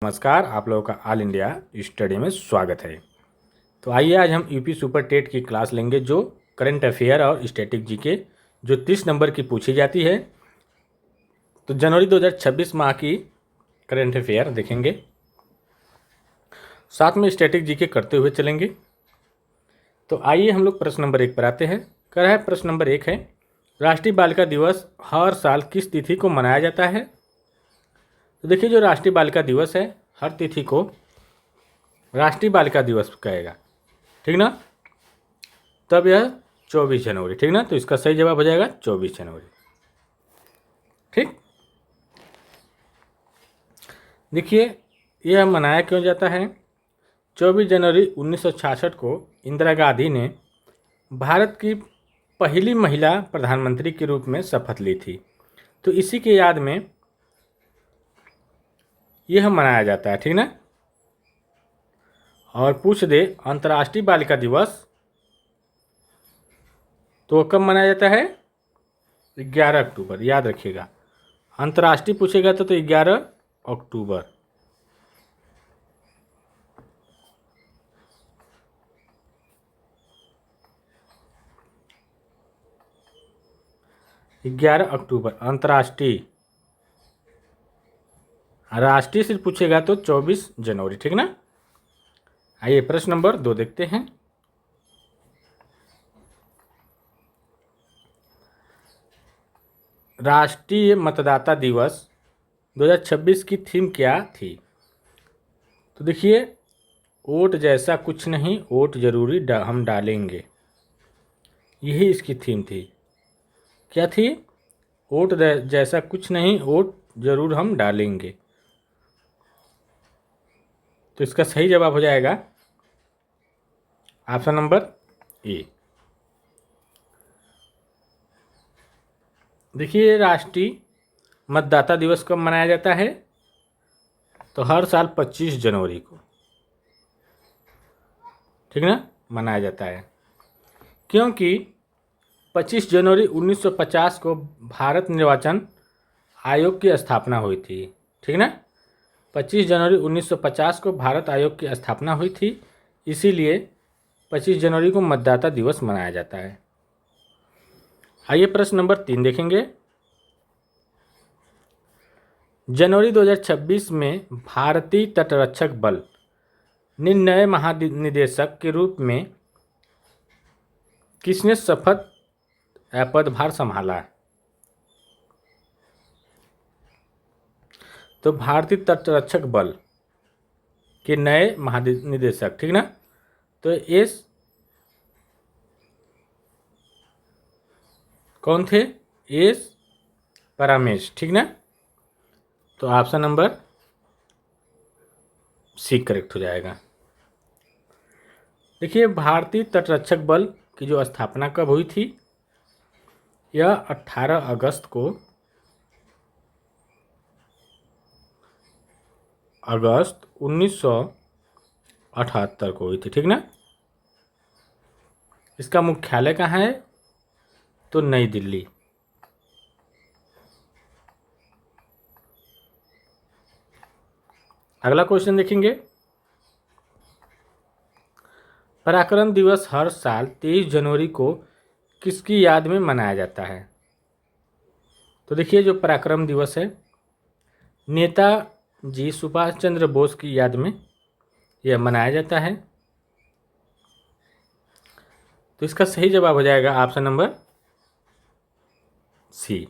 नमस्कार, आप लोगों का ऑल इंडिया स्टडी में स्वागत है। तो आइए आज हम यूपी सुपर टेट की क्लास लेंगे जो करंट अफेयर और स्टैटिक जीके जो 30 नंबर की पूछी जाती है। तो जनवरी 2026 माह की करंट अफेयर देखेंगे, साथ में स्टैटिक जीके करते हुए चलेंगे। तो आइए हम लोग प्रश्न नंबर 1 पर आते हैं। कह रहा है प्रश्न नंबर 1 है, राष्ट्रीय बालिका दिवस हर साल किस तिथि को मनाया जाता है? तो देखिए, जो राष्ट्रीय बालिका दिवस है हर तिथि को राष्ट्रीय बालिका दिवस कहेगा, ठीक ना। तब यह 24 जनवरी, ठीक ना। तो इसका सही जवाब हो जाएगा 24 जनवरी, ठीक। देखिए, यह मनाया क्यों जाता है? 24 जनवरी 1966 को इंदिरा गांधी ने भारत की पहली महिला प्रधानमंत्री के रूप में शपथ ली थी। तो इसी के याद में यह मनाया जाता है, ठीक ना। और पूछ दे अंतर्राष्ट्रीय बालिका दिवस तो कब मनाया जाता है? 11 अक्टूबर, याद रखिएगा। अंतर्राष्ट्रीय पूछेगा तो 11 अक्टूबर। अंतर्राष्ट्रीय। राष्ट्रीय से पूछेगा तो 24 जनवरी, ठीक ना। आइए प्रश्न नंबर 2 देखते हैं। राष्ट्रीय मतदाता दिवस 2026 की थीम क्या थी? तो देखिए, वोट जैसा कुछ नहीं, वोट जरूरी हम डालेंगे, यही इसकी थीम थी। क्या थी? वोट जैसा कुछ नहीं, वोट जरूर हम डालेंगे। तो इसका सही जवाब हो जाएगा ऑप्शन नंबर ए। देखिए, राष्ट्रीय मतदाता दिवस कब मनाया जाता है? तो हर साल 25 जनवरी को, ठीक ना, मनाया जाता है। क्योंकि 25 जनवरी 1950 को भारत निर्वाचन आयोग की स्थापना हुई थी, ठीक ना। 25 जनवरी 1950 को भारत आयोग की स्थापना हुई थी, इसीलिए 25 जनवरी को मतदाता दिवस मनाया जाता है। आइए प्रश्न नंबर 3 देखेंगे। जनवरी 2026 में भारतीय तटरक्षक बल ने नए महानिदेशक के रूप में किसने शपथ पदभार संभाला? तो भारतीय तटरक्षक बल के नए महानिदेशक, ठीक ना। तो एस कौन थे? एस परामेश, ठीक ना। तो ऑप्शन नंबर सी करेक्ट हो जाएगा। देखिए, भारतीय तटरक्षक बल की जो स्थापना कब हुई थी? यह 18 अगस्त 1978 को हुई थी, ठीक ना। इसका मुख्यालय कहाँ है? तो नई दिल्ली। अगला क्वेश्चन देखेंगे। पराक्रम दिवस हर साल 23 जनवरी को किसकी याद में मनाया जाता है? तो देखिए, जो पराक्रम दिवस है नेताजी सुभाष चंद्र बोस की याद में यह मनाया जाता है। तो इसका सही जवाब हो जाएगा ऑप्शन नंबर सी।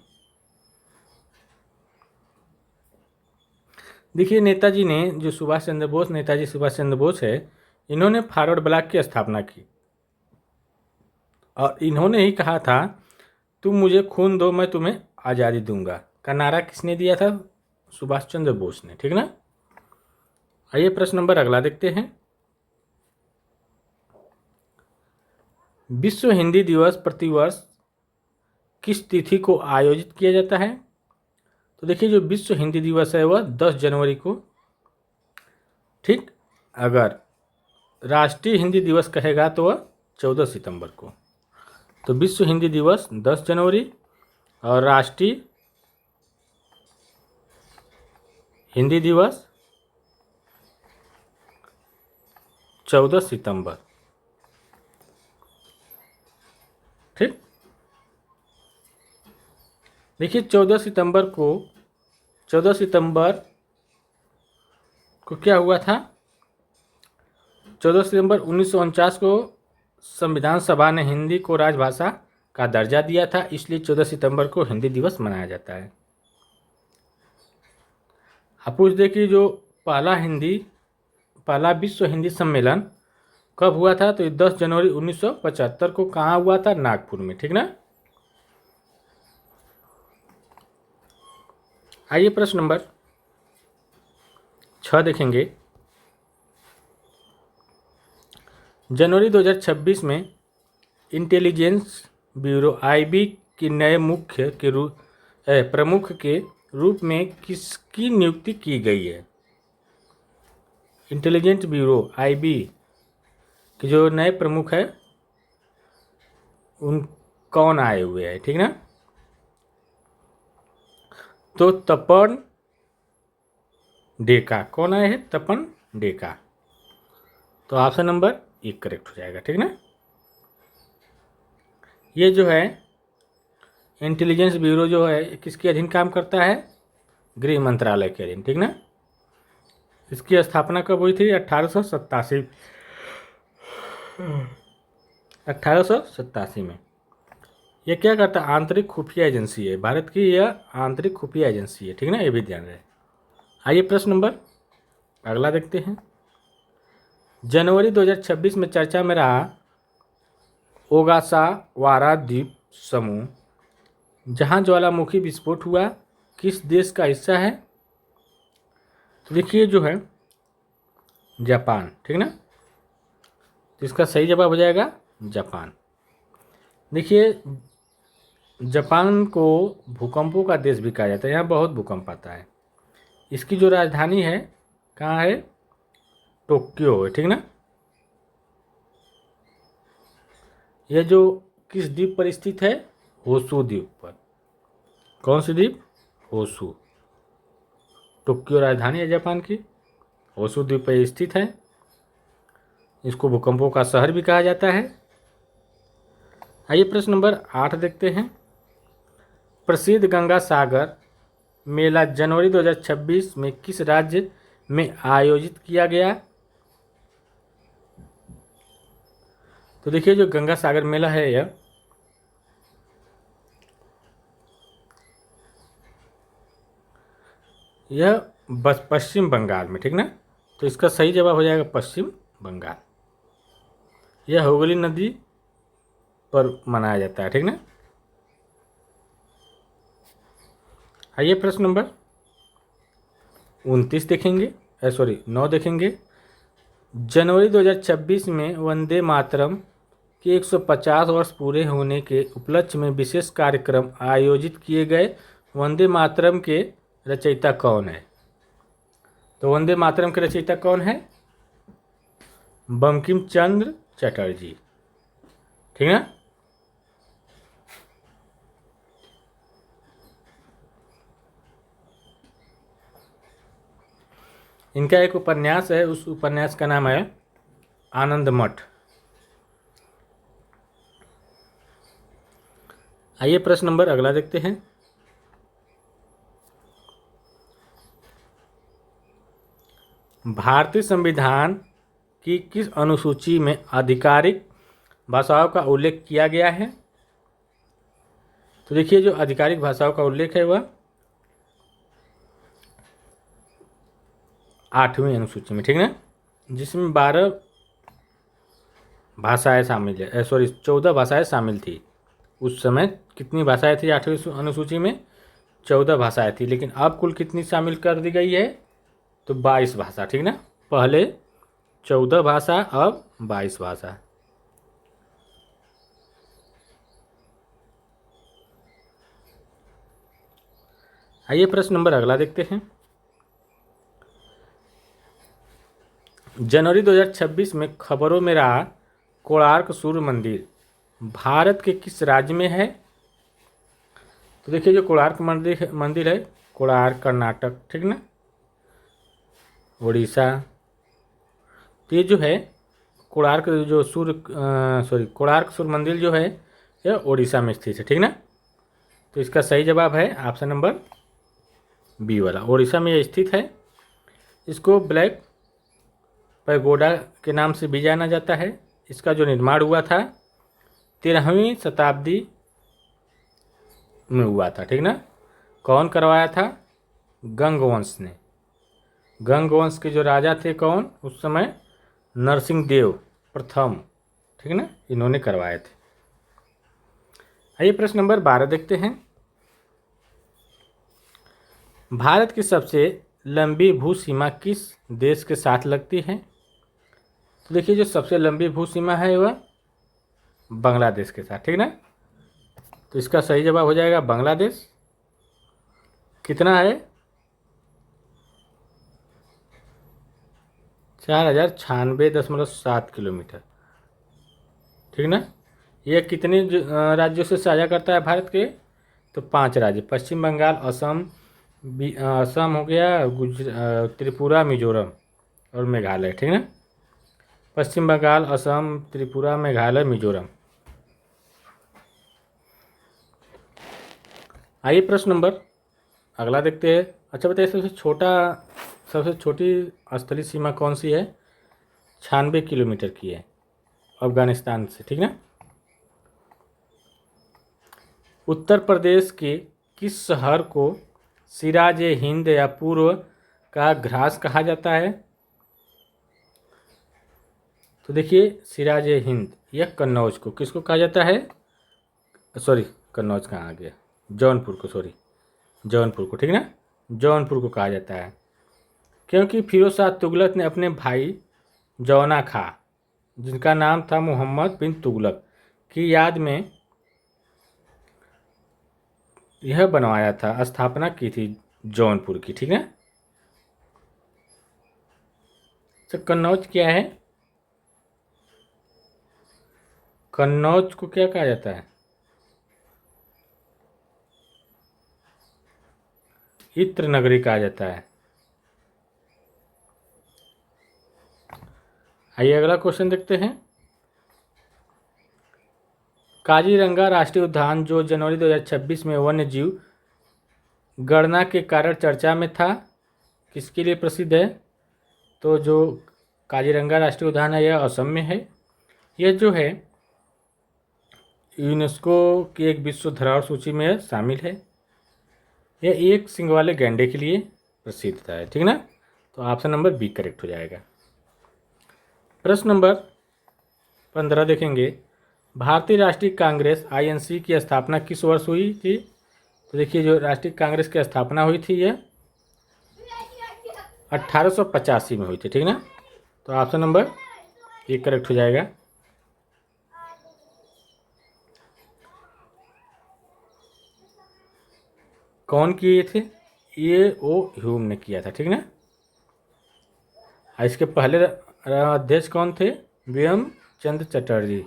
देखिए, नेताजी सुभाष चंद्र बोस है, इन्होंने फॉरवर्ड ब्लॉक की स्थापना की और इन्होंने ही कहा था, तुम मुझे खून दो मैं तुम्हें आज़ादी दूंगा का नारा किसने दिया था? सुभाष चंद्र बोस ने, ठीक ना। आइए प्रश्न नंबर अगला देखते हैं। विश्व हिंदी दिवस प्रतिवर्ष किस तिथि को आयोजित किया जाता है? तो देखिए, जो विश्व हिंदी दिवस है वह 10 जनवरी को, ठीक। अगर राष्ट्रीय हिंदी दिवस कहेगा तो वह 14 सितंबर को। तो विश्व हिंदी दिवस 10 जनवरी और राष्ट्रीय हिंदी दिवस 14 सितंबर। ठीक, देखिए 14 सितंबर को क्या हुआ था। 14 सितंबर 1949 को संविधान सभा ने हिंदी को राजभाषा का दर्जा दिया था, इसलिए 14 सितंबर को हिंदी दिवस मनाया जाता है। आप पूछ दे कि जो पहला विश्व हिंदी सम्मेलन कब हुआ था, तो 10 जनवरी 1975 को कहाँ हुआ था, नागपुर में। ठीक ना। आइए प्रश्न नंबर 6 देखेंगे। जनवरी 2026 में इंटेलिजेंस ब्यूरो आईबी के नए प्रमुख के रूप में किसकी नियुक्ति की गई है। इंटेलिजेंस ब्यूरो आईबी के जो नए प्रमुख है उन कौन आए हुए हैं। ठीक ना। तो तपन डेका कौन आए हैं, तपन डेका। तो ऑप्शन नंबर 1 करेक्ट हो जाएगा। ठीक ना। ये जो है इंटेलिजेंस ब्यूरो जो है किसके अधीन काम करता है, गृह मंत्रालय के अधीन। ठीक ना। इसकी स्थापना कब हुई थी, 1887 में। यह क्या करता है, आंतरिक खुफिया एजेंसी है, भारत की यह आंतरिक खुफिया एजेंसी है। ठीक ना, ये भी ध्यान रहे। आइए प्रश्न नंबर अगला देखते हैं। जनवरी 2026 में चर्चा में रहा ओगासावारा द्वीप समूह, जहां ज्वालामुखी विस्फोट हुआ, किस देश का हिस्सा है। तो देखिए जो है जापान। ठीक ना। तो इसका सही जवाब हो जाएगा जापान। देखिए जापान को भूकंपों का देश भी कहा जाता है, यहाँ बहुत भूकंप आता है। इसकी जो राजधानी है कहाँ है, टोक्यो है। ठीक ना। यह जो किस द्वीप पर स्थित है, होसू द्वीप पर। कौन सी द्वीप, होसू। टोक्यो राजधानी है जापान की, होसू द्वीप पर स्थित है। इसको भूकंपों का शहर भी कहा जाता है। आइए प्रश्न नंबर 8 देखते हैं। प्रसिद्ध गंगा सागर मेला जनवरी 2026 में किस राज्य में आयोजित किया गया। तो देखिए जो गंगा सागर मेला है यह बस पश्चिम बंगाल में। ठीक ना। तो इसका सही जवाब हो जाएगा पश्चिम बंगाल। यह हुगली नदी पर मनाया जाता है। ठीक ना। आइए प्रश्न नंबर 29 देखेंगे, 9 देखेंगे। जनवरी 2026 में वंदे मातरम के 150 वर्ष पूरे होने के उपलक्ष्य में विशेष कार्यक्रम आयोजित किए गए। वंदे मातरम के रचयिता कौन है। तो वंदे मातरम के रचयिता कौन है, बंकिम चंद्र चटर्जी। ठीक है। इनका एक उपन्यास है, उस उपन्यास का नाम है आनंद मठ। आइए प्रश्न नंबर अगला देखते हैं। भारतीय संविधान की किस अनुसूची में आधिकारिक भाषाओं का उल्लेख किया गया है। तो देखिए जो आधिकारिक भाषाओं का उल्लेख है वह 8वीं अनुसूची में। ठीक है, जिसमें 12 भाषाएं शामिल है, 14 भाषाएं शामिल थी। उस समय कितनी भाषाएं थी 8वीं अनुसूची में, 14 भाषाएं थी। लेकिन अब कुल कितनी शामिल कर दी गई है, तो 22 भाषा। ठीक ना, पहले 14 भाषा, अब 22 भाषा। आइए प्रश्न नंबर अगला देखते हैं। जनवरी 2026 में खबरों में रहा कोणार्क सूर्य मंदिर भारत के किस राज्य में है। तो देखिए जो कोणार्क मंदिर है, कोणार्क कर्नाटक। ठीक ना, उड़ीसा। तो ये जो है कोणार्क जो कोणार्क सूर्य मंदिर जो है यह उड़ीसा में स्थित है, ठीक ना। तो इसका सही जवाब है ऑप्शन नंबर बी वाला, उड़ीसा में यह स्थित है। इसको ब्लैक पैगोडा के नाम से भी जाना जाता है। इसका जो निर्माण हुआ था 13वीं शताब्दी में हुआ था, ठीक ना। कौन करवाया था? गंगवंश ने। गंगवंश के जो राजा थे कौन उस समय? नरसिंह देव प्रथम, ठीक ना, इन्होंने करवाए थे। आइए प्रश्न नंबर 12 देखते हैं। भारत की सबसे लंबी भू सीमा किस देश के साथ लगती है? तो देखिए जो सबसे लंबी भू सीमा है वह बांग्लादेश के साथ, ठीक ना। तो इसका सही जवाब हो जाएगा बांग्लादेश। कितना है? 4096.7 किलोमीटर, ठीक ना। यह कितने राज्यों से साझा करता है भारत के? तो 5 राज्य, पश्चिम बंगाल, असम हो गया, त्रिपुरा, मिजोरम और मेघालय, ठीक ना। पश्चिम बंगाल, असम, त्रिपुरा, मेघालय, मिजोरम। आइए प्रश्न नंबर अगला देखते हैं। अच्छा बताइए सबसे छोटी स्थलीय सीमा कौन सी है? 96 किलोमीटर की है अफगानिस्तान से, ठीक ना। उत्तर प्रदेश के किस शहर को सिराज ए हिंद या पूर्व का ग्रास कहा जाता है? तो देखिए सिराज ए हिंद यह कन्नौज को किसको कहा जाता है? सॉरी कन्नौज कहाँ आ गया, जौनपुर को, ठीक ना, जौनपुर को कहा जाता है। क्योंकि फिरोज शाह तुगलक ने अपने भाई जौना खां, जिनका नाम था मोहम्मद बिन तुगलक, की याद में यह बनवाया था, स्थापना की थी जौनपुर की, ठीक है। तो कन्नौज क्या है? कन्नौज को क्या कहा जाता है? इत्र नगरी कहा जाता है। आइए अगला क्वेश्चन देखते हैं। काजीरंगा राष्ट्रीय उद्यान जो जनवरी 2026 में वन्य जीव गणना के कारण चर्चा में था, किसके लिए प्रसिद्ध है? तो जो काजीरंगा राष्ट्रीय उद्यान है यह असम में है। यह जो है यूनेस्को की एक विश्व धरोहर सूची में शामिल है। यह एक सींग वाले गैंडे के लिए प्रसिद्ध है, ठीक ना। तो ऑप्शन नंबर बी करेक्ट हो जाएगा। प्रश्न नंबर 15 देखेंगे। भारतीय राष्ट्रीय कांग्रेस आईएनसी की स्थापना किस वर्ष हुई थी? तो देखिए जो राष्ट्रीय कांग्रेस की स्थापना हुई थी यह 1885 में हुई थी, ठीक ना। तो ऑप्शन नंबर ए करेक्ट हो जाएगा। कौन किए थे? ए.ओ. ह्यूम ने किया था, ठीक ना। इसके पहले अध्यक्ष कौन थे? बीएम चंद्र चटर्जी,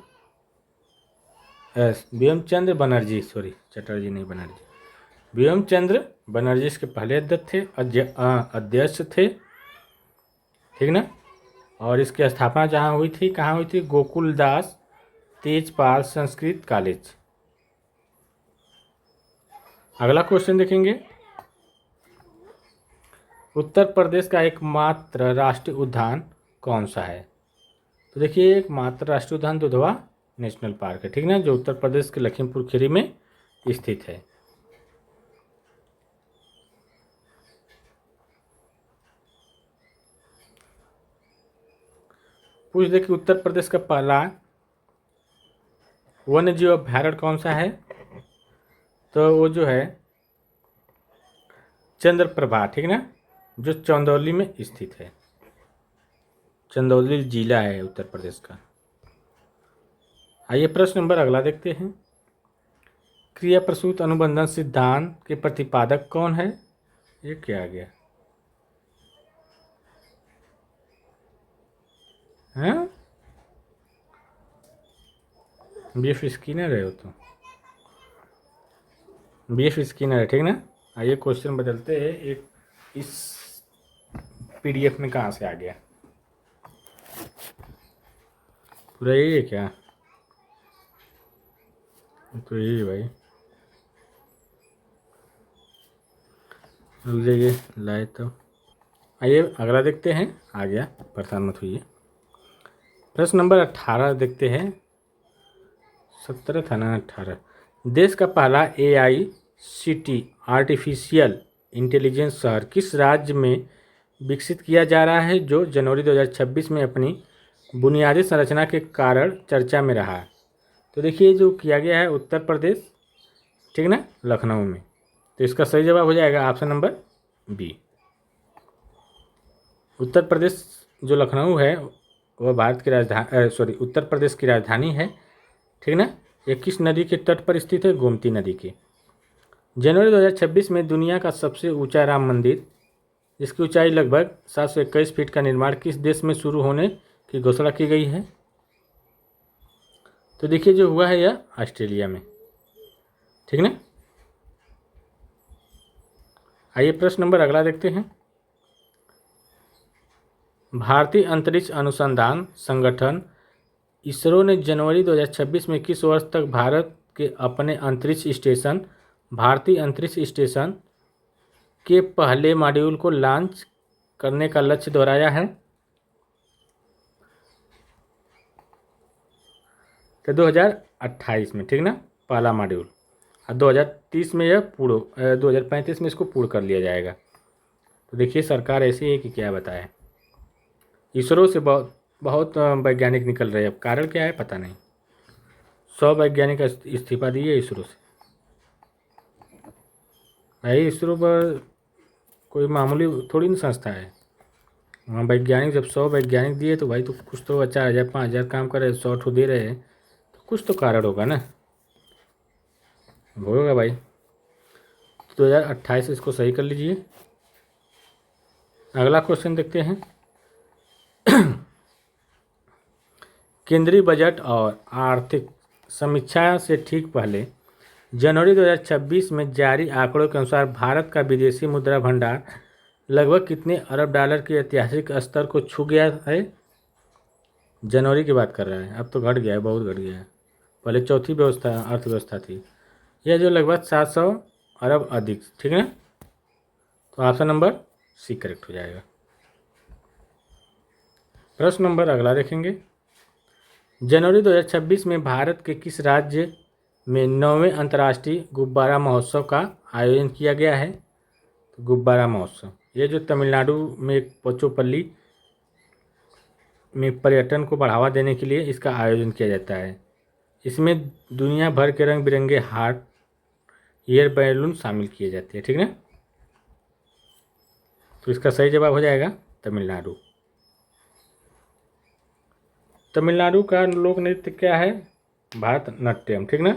बीएम चंद्र बनर्जी, सॉरी चटर्जी नहीं बनर्जी, बीएम चंद्र बनर्जी इसके पहले अध्यक्ष थे, ठीक ना। और इसकी स्थापना जहाँ हुई थी, कहाँ हुई थी? गोकुलदास तेजपाल संस्कृत कॉलेज। अगला क्वेश्चन देखेंगे। उत्तर प्रदेश का एकमात्र राष्ट्रीय उद्यान कौन सा है? तो देखिए एकमात्र राष्ट्रीय उद्यान दुधवा नेशनल पार्क है, ठीक ना, जो उत्तर प्रदेश के लखीमपुर खीरी में स्थित है। पूछ दे कि उत्तर प्रदेश का पहला वन्य जीव अभ्यारण्य कौन सा है? तो वो जो है चंद्रप्रभा, ठीक ना, जो चंदौली में स्थित है। चंदौली जिला है उत्तर प्रदेश का। आइए प्रश्न नंबर अगला देखते हैं। क्रिया प्रसूत अनुबंधन सिद्धांत के प्रतिपादक कौन है? ये क्या आ गया है? बीएफ स्किनर है वो, तो बीएफ स्किनर है, ठीक ना। आइए क्वेश्चन बदलते हैं। एक इस पीडीएफ में कहाँ से आ गया? पूरा यही है क्या? तो यही है भाई, रुक जाइए लाए तो। आइए अगला देखते हैं। आ गया, परेशान मत होइए। प्रश्न नंबर 18 देखते हैं। 17 था ना? 18। देश का पहला AICT आर्टिफिशियल इंटेलिजेंस शहर किस राज्य में विकसित किया जा रहा है, जो जनवरी 2026 में अपनी बुनियादी संरचना के कारण चर्चा में रहा? तो देखिए, जो किया गया है उत्तर प्रदेश, ठीक ना, लखनऊ में। तो इसका सही जवाब हो जाएगा option number B. Uttar Pradesh जो लखनऊ है वह भारत की राजधानी, उत्तर प्रदेश की राजधानी है, ठीक ना। ये किस नदी के तट पर स्थित है? गोमती नदी के। जनवरी 2026 में दुनिया का सबसे ऊंचा राम मंदिर, जिसकी ऊंचाई लगभग 721 फीट का निर्माण किस देश में शुरू होने की घोषणा की गई है? तो देखिए, जो हुआ है यह ऑस्ट्रेलिया में, ठीक ना। आइए प्रश्न नंबर अगला देखते हैं। भारतीय अंतरिक्ष अनुसंधान संगठन इसरो ने जनवरी 2026 में किस वर्ष तक भारत के अपने अंतरिक्ष स्टेशन, भारतीय अंतरिक्ष स्टेशन के पहले मॉड्यूल को लॉन्च करने का लक्ष्य दोहराया है? तो 2028 में, ठीक ना, पहला मॉड्यूल। और 2030 में यह 2035 में इसको पूर्ण कर लिया जाएगा। तो देखिए, सरकार ऐसी है कि क्या बताए। इसरो से बहुत वैज्ञानिक निकल रहे हैं। अब कारण क्या है पता नहीं। 100 वैज्ञानिक इस्तीफा दिए इसरो से। भाई इसरो पर कोई मामूली थोड़ी ना संस्था है। वहाँ वैज्ञानिक जब 100 वैज्ञानिक दिए तो भाई, तो कुछ तो 4,000 5,000 काम कर रहे, 100 ठो दे रहे हैं, तो कुछ तो कारण होगा ना, होगा भाई। 2028 इसको सही कर लीजिए। अगला क्वेश्चन देखते हैं। केंद्रीय बजट और आर्थिक समीक्षा से ठीक पहले जनवरी 2026 में जारी आंकड़ों के अनुसार भारत का विदेशी मुद्रा भंडार लगभग कितने अरब डॉलर के ऐतिहासिक स्तर को छू गया है? जनवरी की बात कर रहा है, अब तो घट गया है, बहुत घट गया है। पहले चौथी अर्थव्यवस्था थी यह, जो लगभग 700 अरब अधिक, ठीक है। तो ऑप्शन नंबर सी करेक्ट हो जाएगा। प्रश्न नंबर अगला देखेंगे। जनवरी 2026 में भारत के किस राज्य में 9वें अंतर्राष्ट्रीय गुब्बारा महोत्सव का आयोजन किया गया है? तो गुब्बारा महोत्सव ये जो तमिलनाडु में पोचोपल्ली में पर्यटन को बढ़ावा देने के लिए इसका आयोजन किया जाता है। इसमें दुनिया भर के रंग बिरंगे हार्ट एयर बैलून शामिल किए जाते हैं, ठीक ना। तो इसका सही जवाब हो जाएगा तमिलनाडु। तमिलनाडु का लोक नृत्य क्या है? भारतनाट्यम, ठीक ना।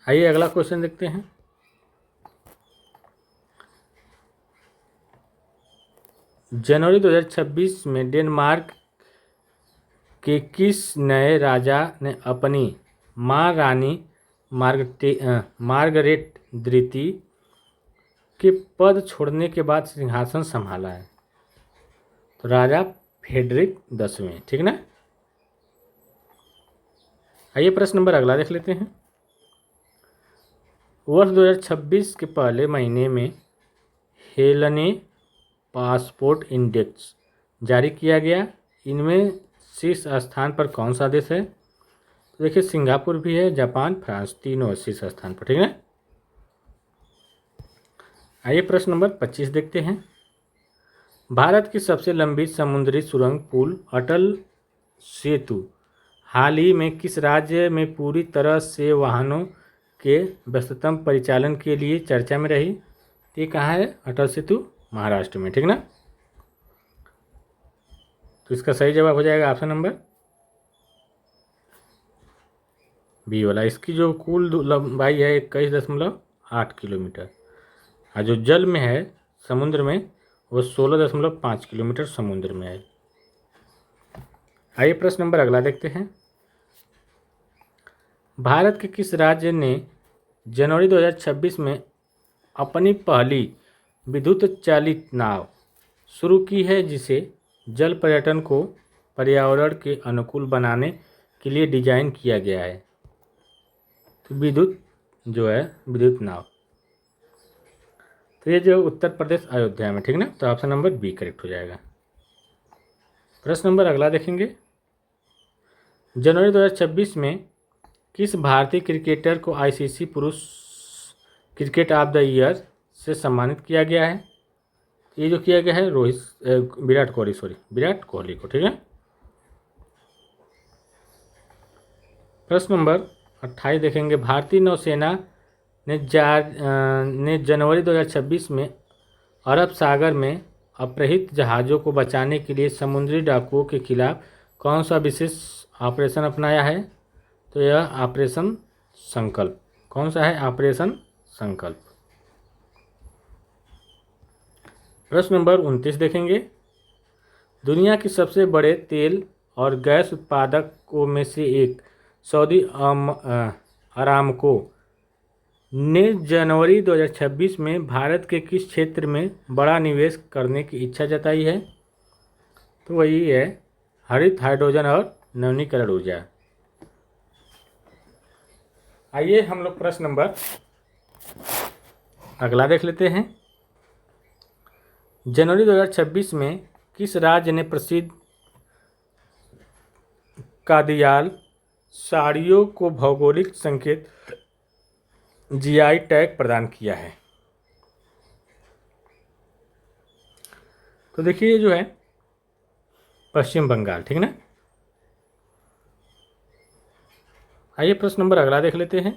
आइए अगला क्वेश्चन देखते हैं। जनवरी 2026 में डेनमार्क के किस नए राजा ने अपनी मां रानी मार्गरेट द्वितीय के पद छोड़ने के बाद सिंहासन संभाला है? तो राजा फ्रेडरिक 10वें, ठीक ना। आइए प्रश्न नंबर अगला देख लेते हैं। वर्ष 2026 के पहले महीने में हेलेनी पासपोर्ट इंडेक्स जारी किया गया। इनमें शीर्ष स्थान पर कौन सा देश है? तो देखिए, सिंगापुर भी है, जापान, फ्रांस, तीनों शीर्ष स्थान पर, ठीक है। आइए प्रश्न नंबर 25 देखते हैं। भारत की सबसे लंबी समुद्री सुरंग पुल अटल सेतु हाल ही में किस राज्य में पूरी तरह से वाहनों के व्यस्ततम परिचालन के लिए चर्चा में रही? ये कहाँ है अटल सेतु? महाराष्ट्र में, ठीक ना। तो इसका सही जवाब हो जाएगा ऑप्शन नंबर बी वाला। इसकी जो कुल लंबाई है 21.8 किलोमीटर, और जो जल में है समुद्र में वो 16.5 किलोमीटर समुद्र में है। आइए प्रश्न नंबर अगला देखते हैं। भारत के किस राज्य ने जनवरी 2026 में अपनी पहली विद्युत चालित नाव शुरू की है, जिसे जल पर्यटन को पर्यावरण के अनुकूल बनाने के लिए डिजाइन किया गया है? तो विद्युत जो है, विद्युत नाव। तो ये जो उत्तर प्रदेश अयोध्या में, ठीक ना, तो ऑप्शन नंबर बी करेक्ट हो जाएगा। प्रश्न नंबर अगला देखेंगे। जनवरी 2026 में किस भारतीय क्रिकेटर को आईसीसी पुरुष क्रिकेट ऑफ द ईयर से सम्मानित किया गया है? ये जो किया गया है विराट कोहली को, ठीक है। प्रश्न नंबर 28 देखेंगे। भारतीय नौसेना ने जनवरी 2026 में अरब सागर में अपहृत जहाज़ों को बचाने के लिए समुद्री डाकुओं के खिलाफ कौन सा विशेष ऑपरेशन अपनाया है? तो यह ऑपरेशन संकल्प। कौन सा है? ऑपरेशन संकल्प। प्रश्न नंबर 29 देखेंगे। दुनिया के सबसे बड़े तेल और गैस उत्पादकों में से एक सऊदी अरामको ने जनवरी 2026 में भारत के किस क्षेत्र में बड़ा निवेश करने की इच्छा जताई है? तो वही है हरित हाइड्रोजन और नवीनीकरण ऊर्जा। आइए हम लोग प्रश्न नंबर अगला देख लेते हैं। जनवरी 2026 में किस राज्य ने प्रसिद्ध कादियाल साड़ियों को भौगोलिक संकेत जीआई टैग प्रदान किया है? तो देखिए जो है पश्चिम बंगाल, ठीक ना। आइए प्रश्न नंबर अगला देख लेते हैं।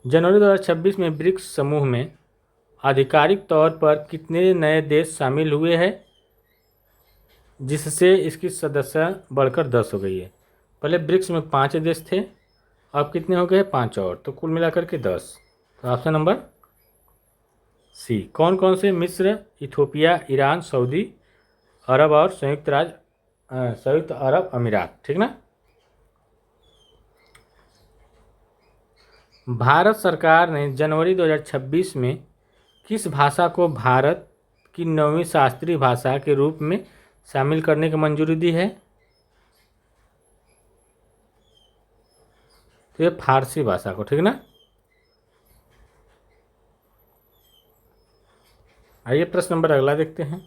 जनवरी 2026 में ब्रिक्स समूह में आधिकारिक तौर पर कितने नए देश शामिल हुए हैं, जिससे इसकी सदस्य बढ़कर 10 हो गई है? पहले ब्रिक्स में 5 देश थे, अब कितने हो गए? 5 और, तो कुल मिलाकर के 10। तो ऑप्शन नंबर सी। कौन कौन से? मिस्र, इथोपिया, ईरान, सऊदी अरब और संयुक्त अरब अमीरात, ठीक ना। भारत सरकार ने जनवरी 2026 में किस भाषा को भारत की 9वीं शास्त्रीय भाषा के रूप में शामिल करने की मंजूरी दी है? तो ये फारसी भाषा को, ठीक ना। आइए प्रश्न नंबर अगला देखते हैं।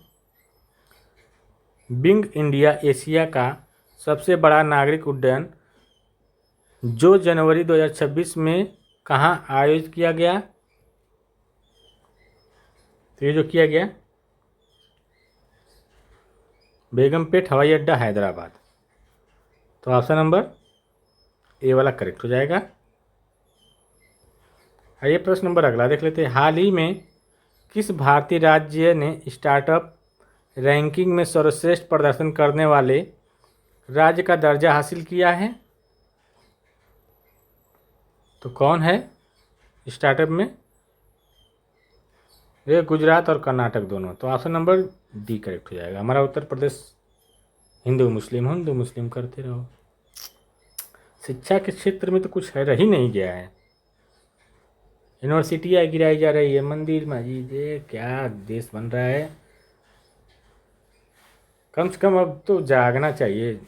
विंग इंडिया एशिया का सबसे बड़ा नागरिक उड्डयन जो जनवरी 2026 में कहाँ आयोजित किया गया? तो ये जो किया गया बेगमपेट हवाई अड्डा, हैदराबाद। तो ऑप्शन नंबर ए वाला करेक्ट हो जाएगा। आइए प्रश्न नंबर अगला देख लेते हैं। हाल ही में किस भारतीय राज्य ने स्टार्टअप रैंकिंग में सर्वश्रेष्ठ प्रदर्शन करने वाले राज्य का दर्जा हासिल किया है? तो कौन है स्टार्टअप में? ये गुजरात और कर्नाटक दोनों। तो ऑप्शन नंबर डी करेक्ट हो जाएगा। हमारा उत्तर प्रदेश हिंदू मुस्लिम करते रहो। शिक्षा के क्षेत्र में तो कुछ है रह ही नहीं गया है। यूनिवर्सिटियाँ गिराई जा रही है, मंदिर मस्जिद, क्या देश बन रहा है। कम से कम अब तो जागना चाहिए,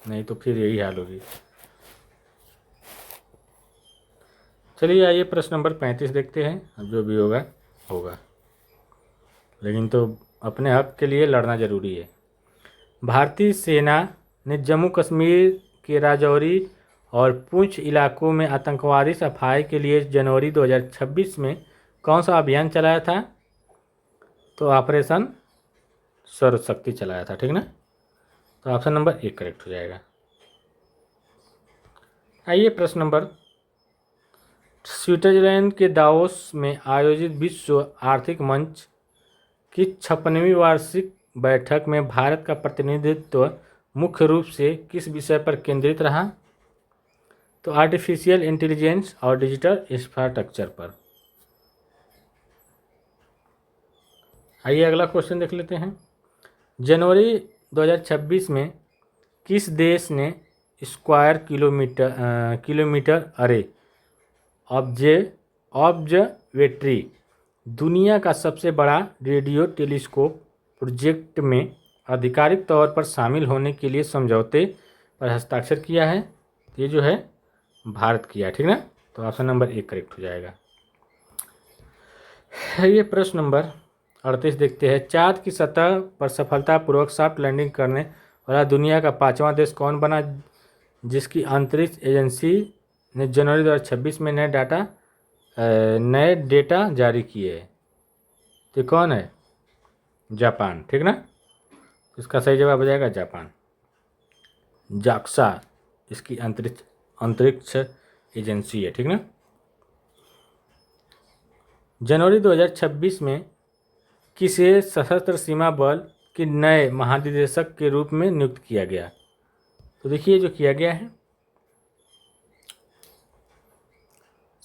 नहीं तो फिर यही हाल होगी। चलिए आइए प्रश्न नंबर 35 देखते हैं। अब जो भी होगा होगा, लेकिन तो अपने हक के लिए लड़ना ज़रूरी है। भारतीय सेना ने जम्मू कश्मीर के राजौरी और पुंछ इलाकों में आतंकवादी सफाई के लिए जनवरी 2026 में कौन सा अभियान चलाया था? तो ऑपरेशन सर्वशक्ति चलाया था, ठीक ना। तो ऑप्शन नंबर ए करेक्ट हो जाएगा। आइए प्रश्न नंबर स्विट्जरलैंड के दावोस में आयोजित विश्व आर्थिक मंच की 56वीं वार्षिक बैठक में भारत का प्रतिनिधित्व मुख्य रूप से किस विषय पर केंद्रित रहा? तो आर्टिफिशियल इंटेलिजेंस और डिजिटल इंफ्रास्ट्रक्चर पर। आइए अगला क्वेश्चन देख लेते हैं। जनवरी 2026 में किस देश ने स्क्वायर किलोमीटर अरे ऑब्जर्वेटरी दुनिया का सबसे बड़ा रेडियो टेलीस्कोप प्रोजेक्ट में आधिकारिक तौर पर शामिल होने के लिए समझौते पर हस्ताक्षर किया है? ये जो है भारत किया, ठीक ना। तो ऑप्शन नंबर 1 करेक्ट हो जाएगा। ये प्रश्न नंबर 38 देखते हैं। चाँद की सतह पर सफलतापूर्वक सॉफ्ट लैंडिंग करने वाला दुनिया का 5वां देश कौन बना, जिसकी अंतरिक्ष एजेंसी ने जनवरी 2026 में नए डेटा जारी किए? तो कौन है? जापान, ठीक ना। इसका सही जवाब हो जाएगा जापान। जाक्सा इसकी अंतरिक्ष एजेंसी है, ठीक ना। जनवरी 2026 में किसे सशस्त्र सीमा बल के नए महानिदेशक के रूप में नियुक्त किया गया? तो देखिए जो किया गया है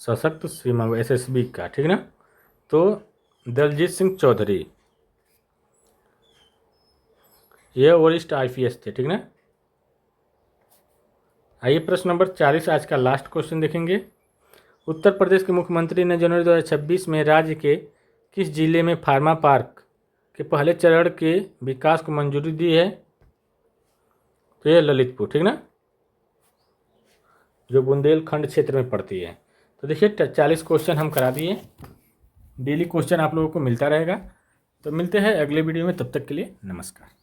सशस्त्र सीमा SSB का, ठीक ना। तो दलजीत सिंह चौधरी ये वरिष्ठ IPS थे, ठीक ना। आइए प्रश्न नंबर 40 आज का लास्ट क्वेश्चन देखेंगे। उत्तर प्रदेश के मुख्यमंत्री ने जनवरी 2026 में राज्य के किस जिले में फार्मा पार्क के पहले चरण के विकास को मंजूरी दी है? तो ये ललितपुर, ठीक ना, जो बुंदेलखंड क्षेत्र में पड़ती है। तो देखिए 40 क्वेश्चन हम करा दिए। डेली क्वेश्चन आप लोगों को मिलता रहेगा। तो मिलते हैं अगले वीडियो में, तब तक के लिए नमस्कार।